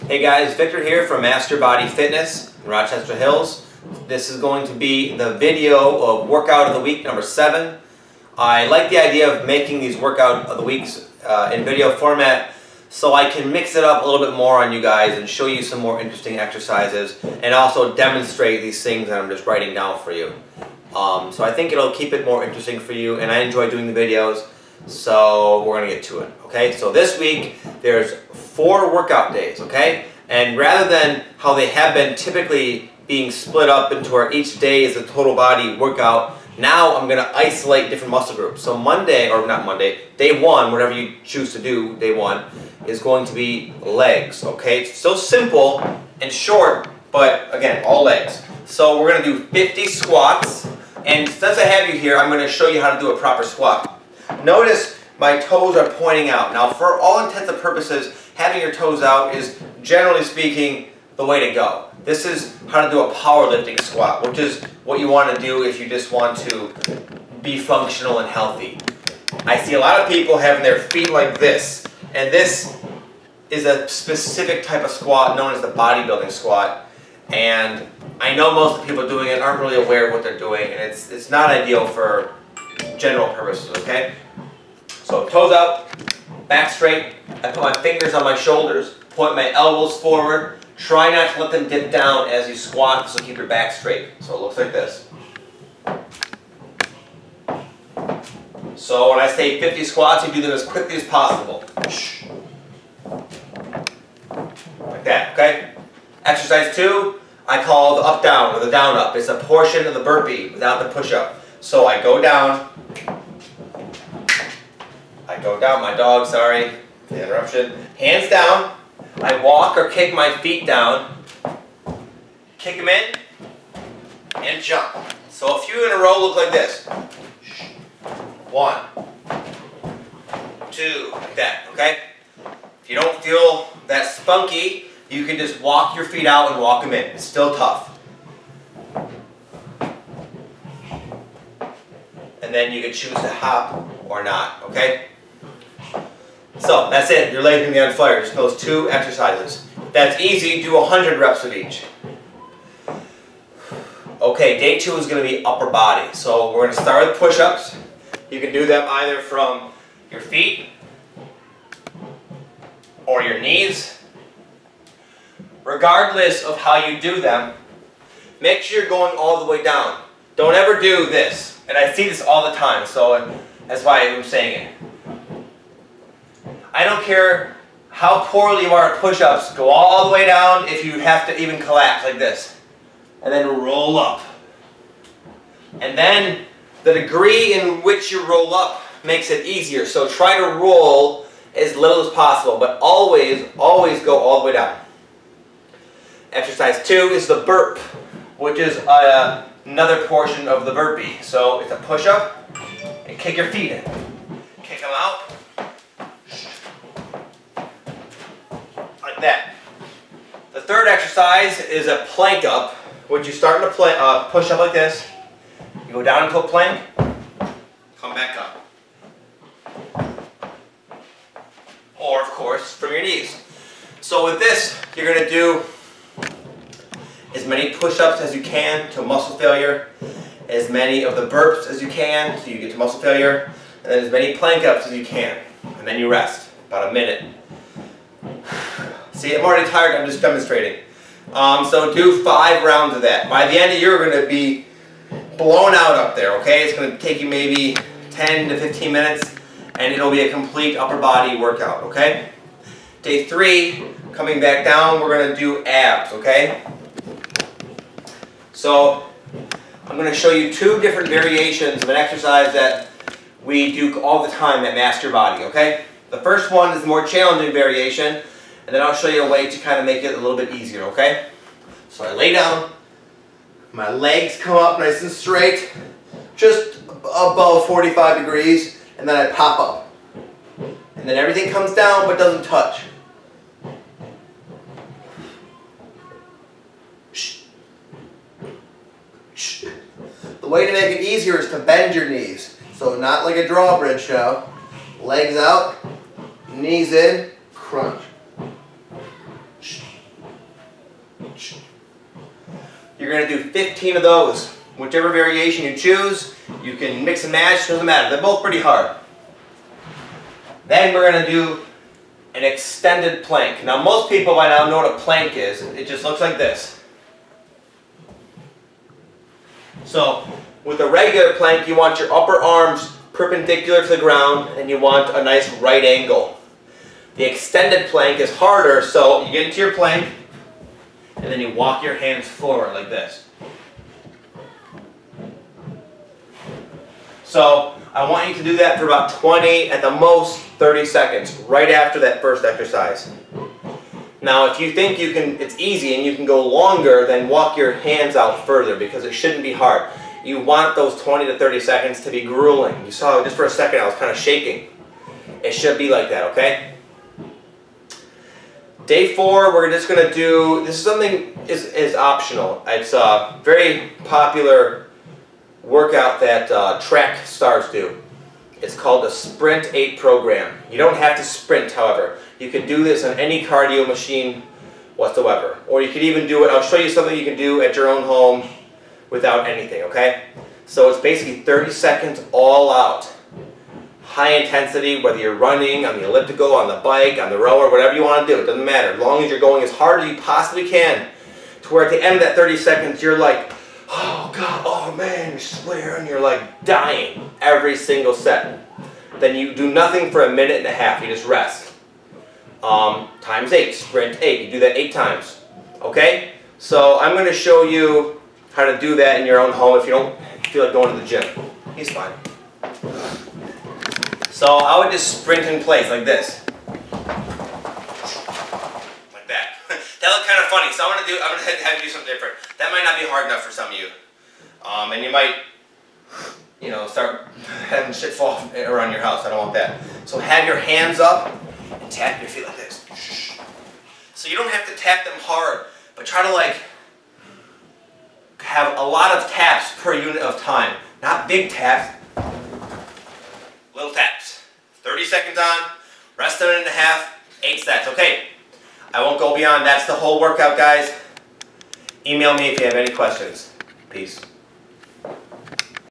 Hey guys, Victor here from Master Body Fitness in Rochester Hills. This is going to be the video of workout of the week number 7. I like the idea of making these workout of the weeks in video format so I can mix it up a little bit more on you guys and show you some more interesting exercises and also demonstrate these things that I'm just writing down for you. So I think it'll keep it more interesting for you, and I enjoy doing the videos, so we're going to get to it. Okay, so this week there's 4 workout days, okay? And rather than how they have been typically being split up into where each day is a total body workout, now I'm going to isolate different muscle groups. So Monday, or not Monday, day 1, whatever you choose to do, day 1, is going to be legs, okay? It's so simple and short, but again, all legs. So we're going to do 50 squats, and since I have you here, I'm going to show you how to do a proper squat. Notice my toes are pointing out. Now, for all intents and purposes, having your toes out is, generally speaking, the way to go. This is how to do a powerlifting squat, which is what you want to do if you just want to be functional and healthy. I see a lot of people having their feet like this, and this is a specific type of squat known as the bodybuilding squat. And I know most of the people doing it aren't really aware of what they're doing, and it's not ideal for general purposes, okay? So toes out, back straight. I put my fingers on my shoulders, point my elbows forward. Try not to let them dip down as you squat, so keep your back straight. So it looks like this. So when I say 50 squats, you do them as quickly as possible. Like that, okay? Exercise 2, I call the up-down or the down-up. It's a portion of the burpee without the push-up. So I go down, my dog, sorry, the interruption. Hands down, I walk or kick my feet down, kick them in, and jump. So a few in a row look like this. 1, 2, like that, okay? If you don't feel that spunky, you can just walk your feet out and walk them in. It's still tough. And then you can choose to hop or not, okay? So that's it. Your legs can be on fire. Just those 2 exercises. If that's easy, do 100 reps of each. Okay, day 2 is going to be upper body. So we're going to start with push-ups. You can do them either from your feet or your knees. Regardless of how you do them, make sure you're going all the way down. Don't ever do this. And I see this all the time, so that's why I'm saying it. I don't care how poorly you are at push-ups, go all the way down if you have to even collapse like this. And then roll up. And then the degree in which you roll up makes it easier. So try to roll as little as possible, but always, always go all the way down. Exercise 2 is the burp, which is another portion of the burpee. So it's a push-up and kick your feet in. Kick them out. Like that. The third exercise is a plank up, which you start in a push up like this. You go down into a plank, come back up. Or, of course, from your knees. So with this, you're going to do as many push-ups as you can to muscle failure, as many of the burps as you can so you get to muscle failure, and then as many plank ups as you can. And then you rest, about a minute. See, I'm already tired, I'm just demonstrating. So do 5 rounds of that. By the end, you're going to be blown out up there, okay? It's going to take you maybe 10 to 15 minutes, and it'll be a complete upper body workout, okay? Day 3, coming back down, we're going to do abs, okay? So I'm going to show you 2 different variations of an exercise that we do all the time at Master Body, okay? The first one is the more challenging variation, and then I'll show you a way to kind of make it a little bit easier, okay? So I lay down, my legs come up nice and straight, just above 45 degrees, and then I pop up. And then everything comes down but doesn't touch. The way to make it easier is to bend your knees. So not like a drawbridge now. Legs out, knees in, crunch. You're going to do 15 of those. Whichever variation you choose, you can mix and match, doesn't matter. They're both pretty hard. Then we're going to do an extended plank. Now most people by now know what a plank is. It just looks like this. So with a regular plank, you want your upper arms perpendicular to the ground and you want a nice right angle. The extended plank is harder, so you get into your plank and then you walk your hands forward like this. So I want you to do that for about 20, at the most 30 seconds, right after that first exercise. Now if you think you can, it's easy and you can go longer, then walk your hands out further because it shouldn't be hard. You want those 20 to 30 seconds to be grueling. You saw just for a second I was kind of shaking. It should be like that, okay? Day 4, we're just going to do, this is something is optional. It's a very popular workout that track stars do. It's called the Sprint 8 program. You don't have to sprint, however. You can do this on any cardio machine whatsoever. Or you could even do it, I'll show you something you can do at your own home without anything, okay? So it's basically 30 seconds all out. High intensity, whether you're running, on the elliptical, on the bike, on the rower, whatever you want to do, it doesn't matter. As long as you're going as hard as you possibly can, to where at the end of that 30 seconds you're like, oh God, oh man, you're swearing, you're like dying every single set. Then you do nothing for a minute and a half, you just rest. Times 8, sprint 8, you do that 8 times. Okay? So I'm going to show you how to do that in your own home if you don't feel like going to the gym. He's fine. So I would just sprint in place like this. Like that. That looked kind of funny, so I'm gonna have you do something different. That might not be hard enough for some of you. And you might, you know, start having shit fall around your house. I don't want that. So have your hands up and tap your feet like this. So you don't have to tap them hard, but try to like have a lot of taps per unit of time. Not big taps. Little taps. 30 seconds on, rest a minute and a half, 8 sets. Okay, I won't go beyond. That's the whole workout, guys. Email me if you have any questions. Peace.